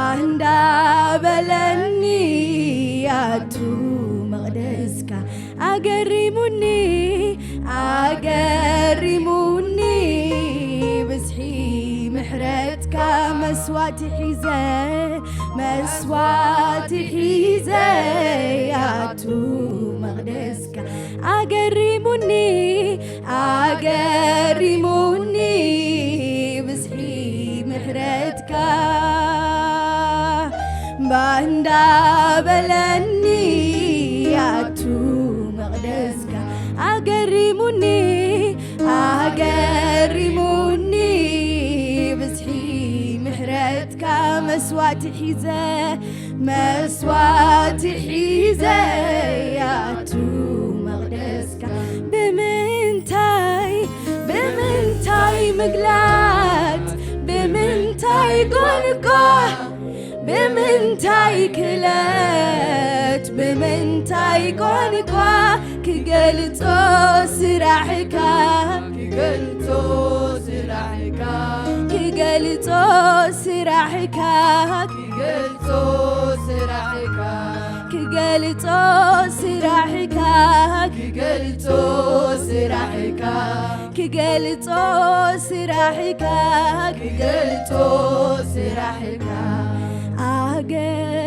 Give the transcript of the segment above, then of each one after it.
باندا بلني ياتو مقدسك أقرموني بسحي محرتك مسوات حيزة ياتو مقدسك أقرموني بسحي محرتك باندا بلني ياتو مقدسك أقرموني بسحي محرتك مسوات حيزة ياتو مقدسك بمنتاي مقلات بمنتاي قلقه بمنتاي كلات بمنتاي قنقا كقلتو سراحك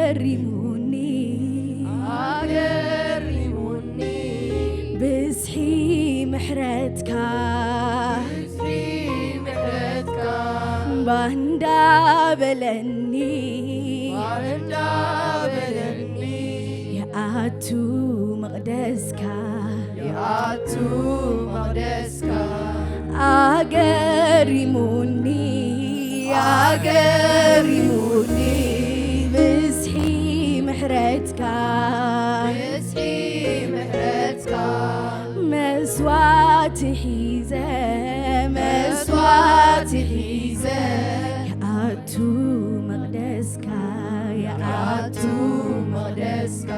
أقرموني بسحي محرتك باندا بلني ياتو مقدسك أقرموني بسحي محرتك مسوات حيزة ياتو مقدسك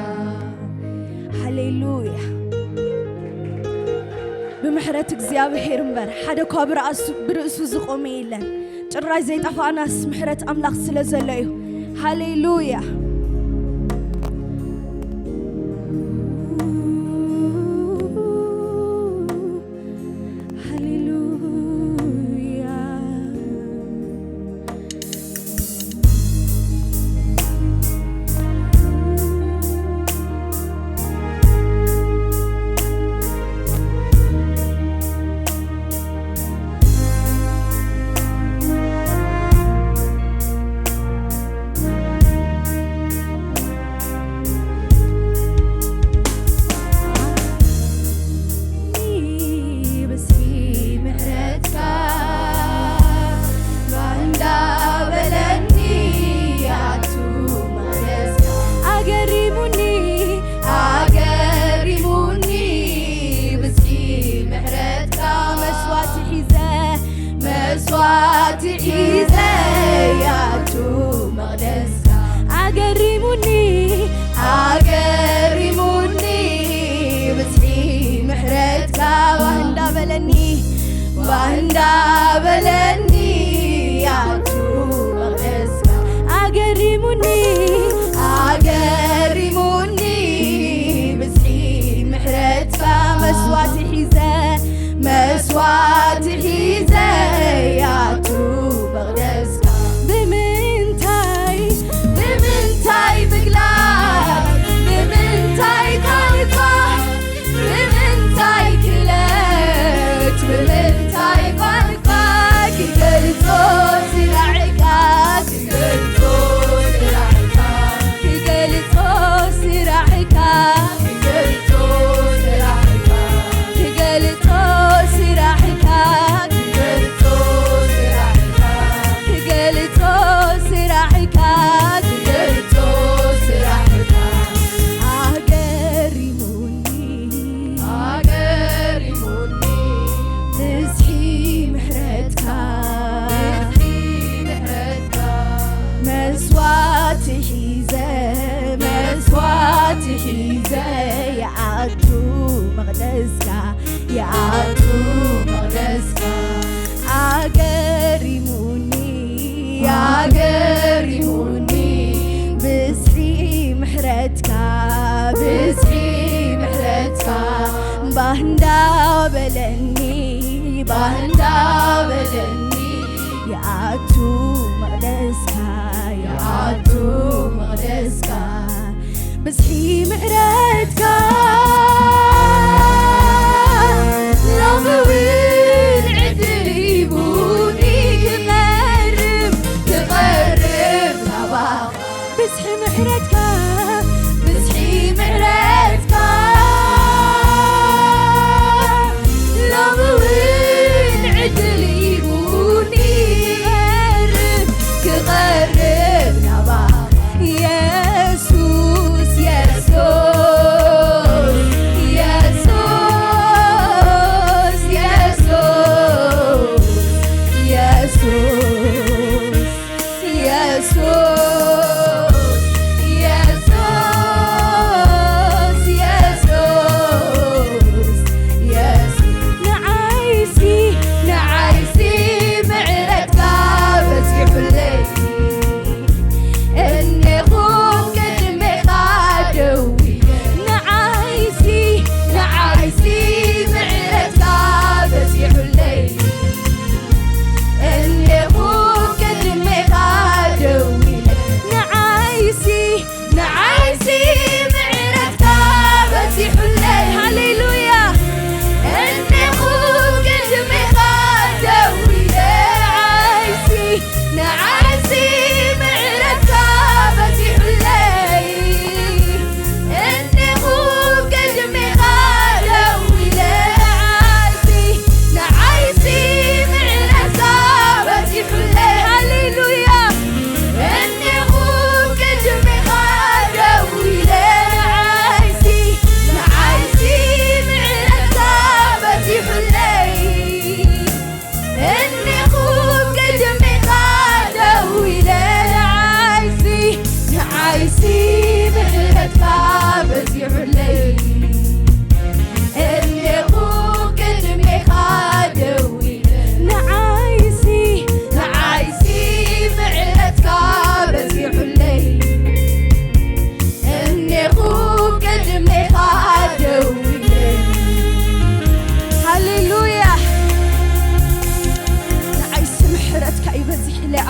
هللويا بمحرتك زيابهير مبر حدا كوا برأسو زقومي إلن ጭራይ ዘይጠፋናስ ምሕረት አምላክ ስለዘለዩ ሃሌሉያ أقرموني باهندا بدني يعتو مقدسكا يعتو مقدسكا بزحي معرتكا لوموين عدلي بوني تقرب نبا بزحي معرتكا بزحي معرتكا لوموين عدلي بوني تقرب نبا يسوس يسوس يسوس يسوس يسوس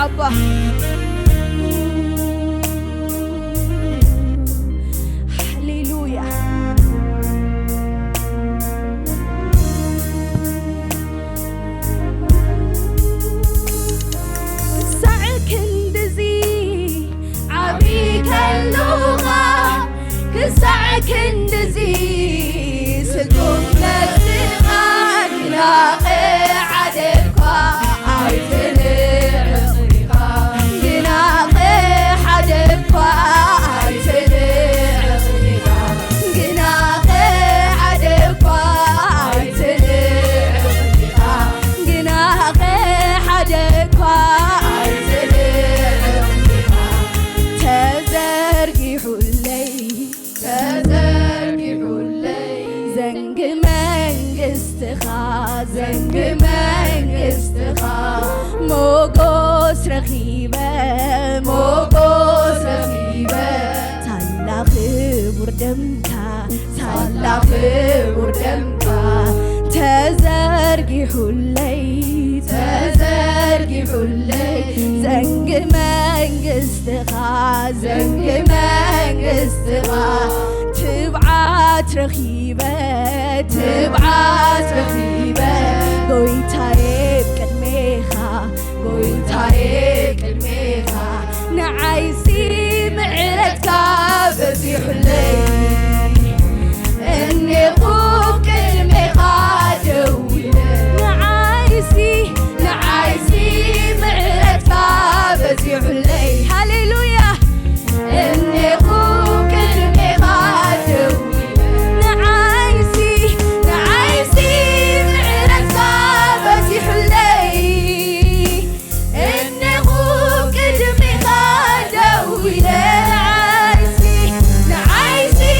أبا هللويا سعك اندزي عبيك اللغة كسعك اندزي سلطوك نفسها نلاقي عدفها عيتني زنگ منگستخا موگوس رخیبه موگوس رخیبه سلاخ بردمکا سلاخ بردمکا تزرگی حلی تزرگی حلی زنگ منگستخا زنگ منگستخا تبعات رخيبة تبعات رخيبة قوي تايب كلميخا قوي تايب كلميخا نعايسي معرتك بزي حلي اني خوب كلميخا دويلة نعايسي معرتك بزي حلي هاليلويا اني خوب كلميخا نعايسي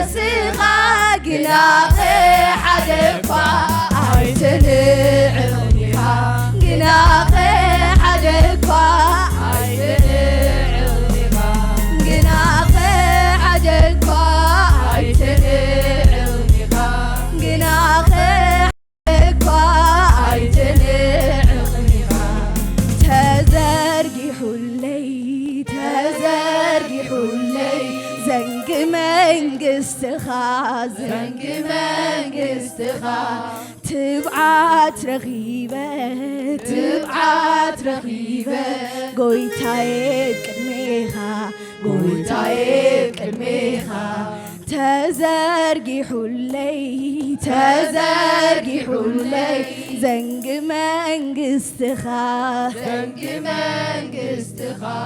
نسخا قناخي حدفا عيتنعونيها قناخي حدفا عيتنعونيها قناخي حدفا عيتنعونيها قناخي حدفا عيتنعونيها تزرقي حلي تزرقي حلي زنق منقستخا زنق منقستخا تبعت رغيبة تبعت رغيبة قويتاي بقدميها قويتاي بقدميها تزرقي حلي تزرقي حلي زنق منقستخا زنق منقستخا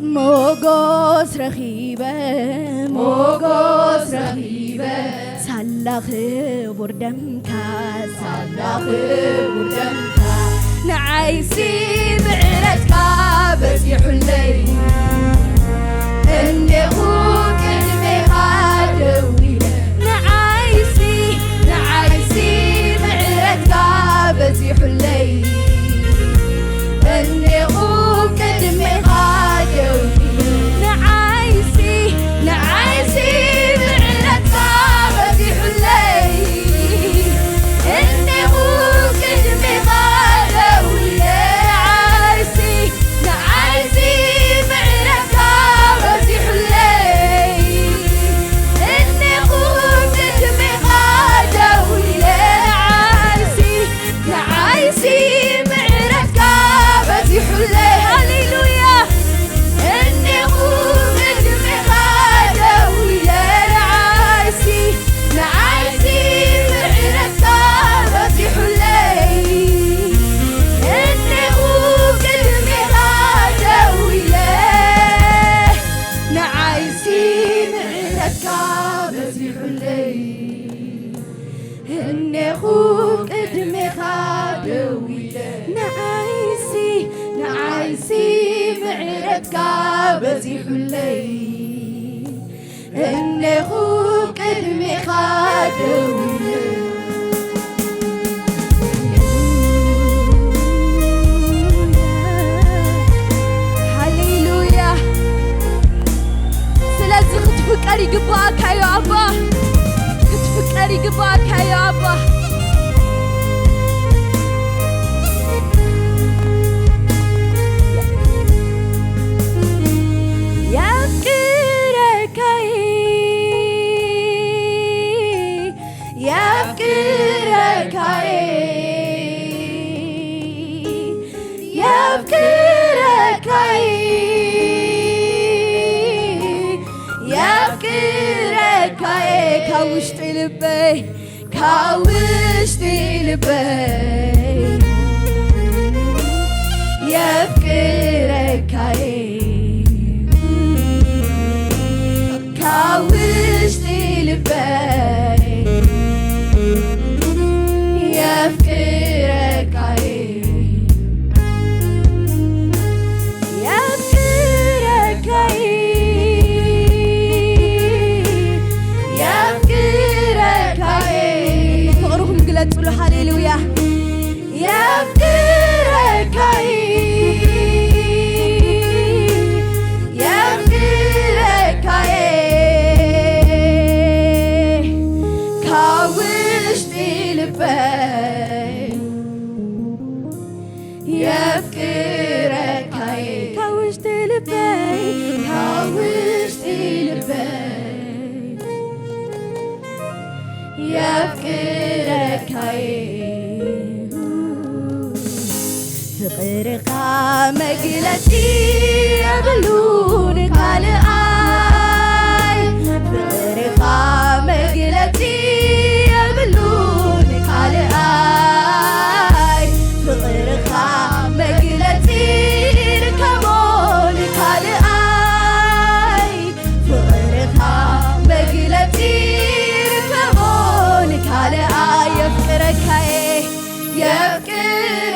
موقوس رغيبة موقوس رغيبة سلخ بردمكا سلخ بردمكا نعيسي بعرتكا بزي حلي اني خوك الميها دويلة نعيسي نعيسي بعرتكا بزي حلي اني خوك الميها دويلة نعيسي نعيسي بعرتكا بزي حلي اني خوك الميها دويلة نعيسي نعيسي بعرتكا بزي حلي اني خوك الميها دويلة نعيسي نعيسي بعرتكا بزي حلي هاليلويا اني خوك الميها دويلة نعيسي نعيسي بعرتكا بزي حلي اني خوك الميها دويلة نعيسي بعرتكا بزي حلي اني خوك الميها دويلة نعيسي نعيسي بعرتكا بزي حلي اني خوك الميها دويلة هاليلويا سلازي ክትፍቀር ይግባካ ያ አባ ክትፍቀር ይግባካ ያ አባ يفكركاي يفكركاي يفكركاي يفكركاي كوشت لبي كوشت لبي يفكركاي كوشت لبي يفكركاي يفكركاي يفكركاي فقركم قلت هاليلويا يفكركاي يفكركاي كوشت لبي يفكركاي كوشت لبي كوشت لبي يفكركاي فقرقا مقلتي يبلون كالآي فقرقا مقلتي يبلون كالآي فقرقا مقلتي ركبون كالآي فقرقا مقلتي ركبون كالآي يفكركاي يفكركاي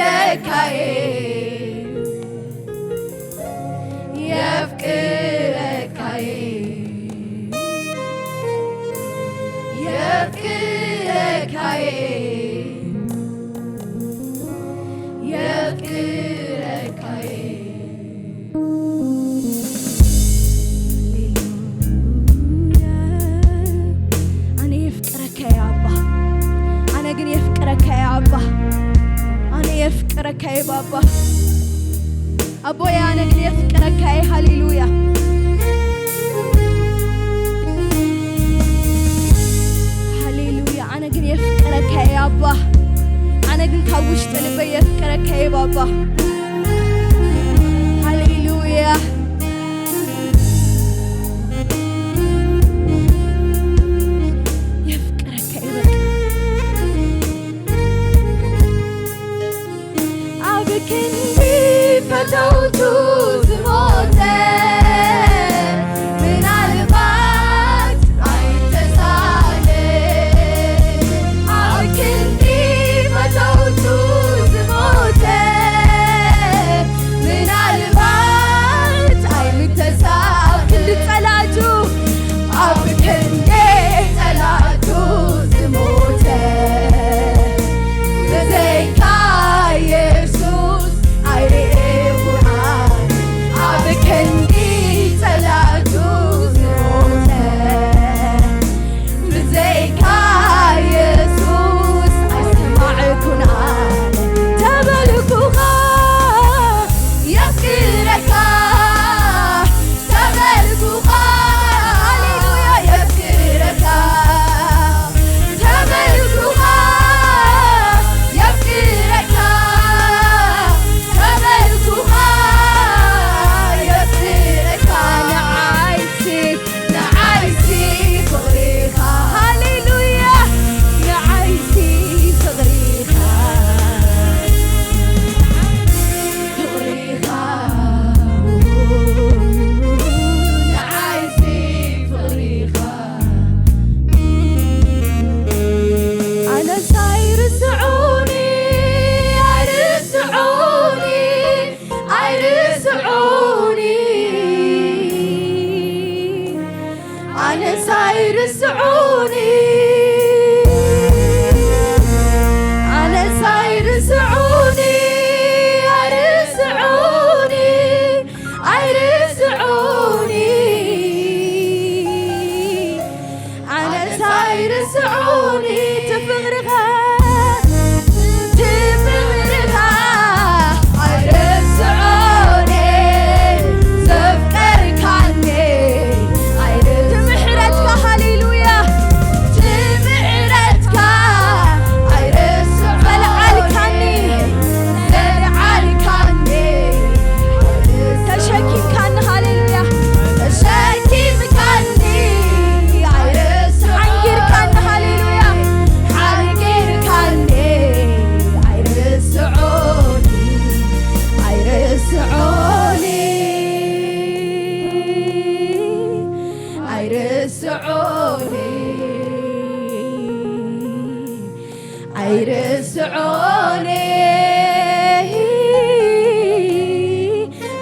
አይርስዑኒ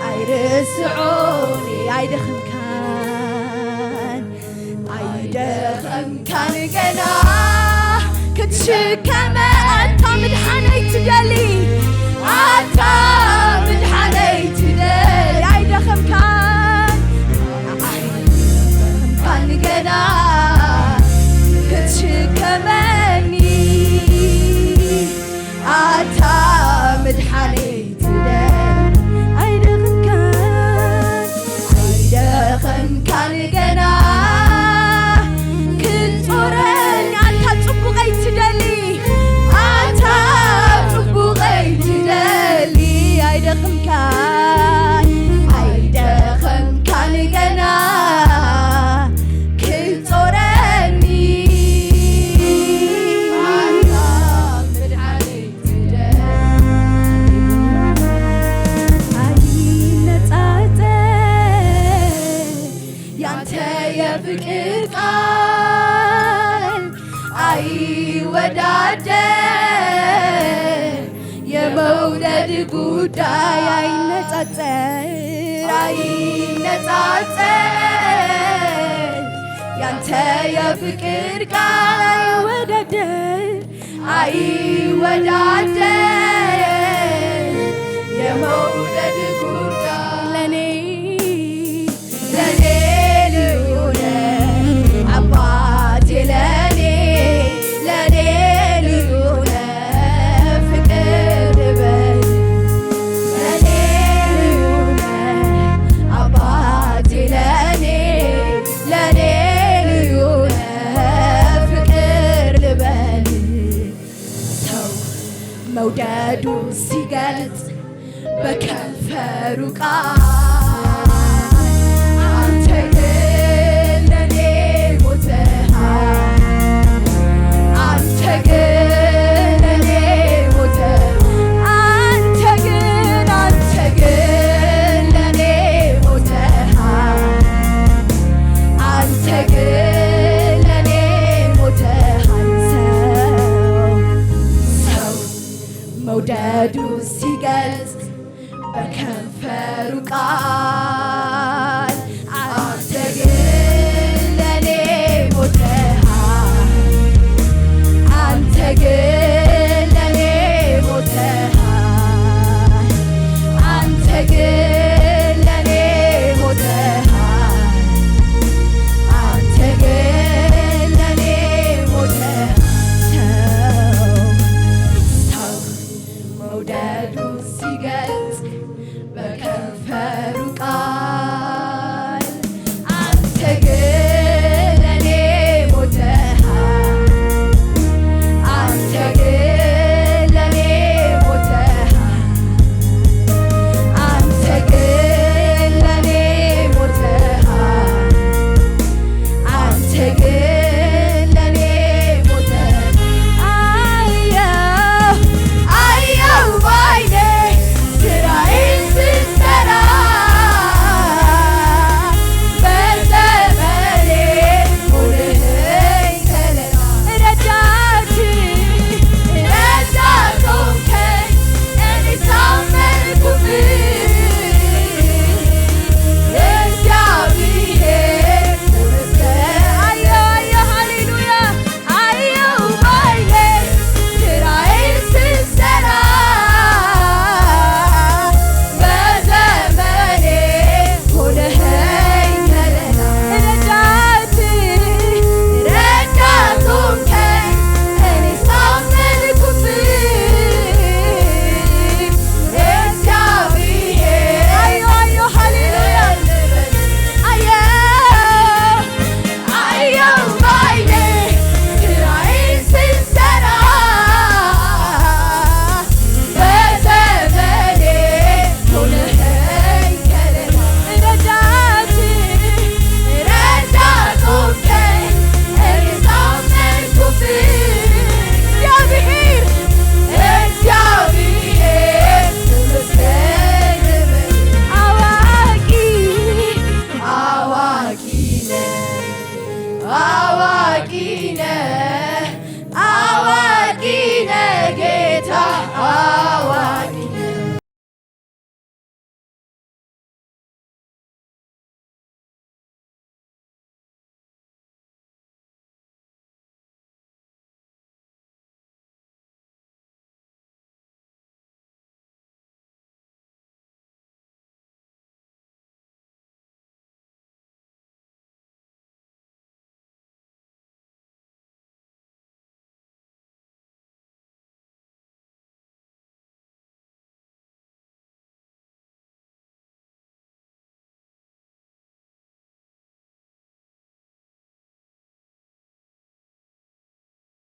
አይርስዑኒ አይደኸምካን ገና ክትሽከመ ኣታ ምድሓነይ ትደሊ ኣታ ምድሓነይ ትደሊ አይደኸምካን ገና ክትሽከመኒ ኣታ ምድሓነይ ትደሊ አይደኸምካን ገና ክትጦረኒ ኣታ ጽቡቐይ ትደሊ ኣታ ጽቡቐይ ትደሊ አይደኸምካን ገና ክትጦረኒ ኣታ ምድሓነይ ትደሊ አይነጻጸል ያንተ የፍቅር ቃል አይወዳደር የመውደድ ጉዳይ አይነጻጸል ያንተ የፍቅር ቃል አይወዳደር የመውደድ ጉዳይ ለኔ ልዩ ነህ አባቴ ለኔ ልዩ ነህ ፍቅር ልበል ለኔ ልዩ ነህ አባቴ ለኔ ልዩ ነህ ፍቅር ልበል ሰው መውደዱ ሲገልጽ በከንፈሩ ቃል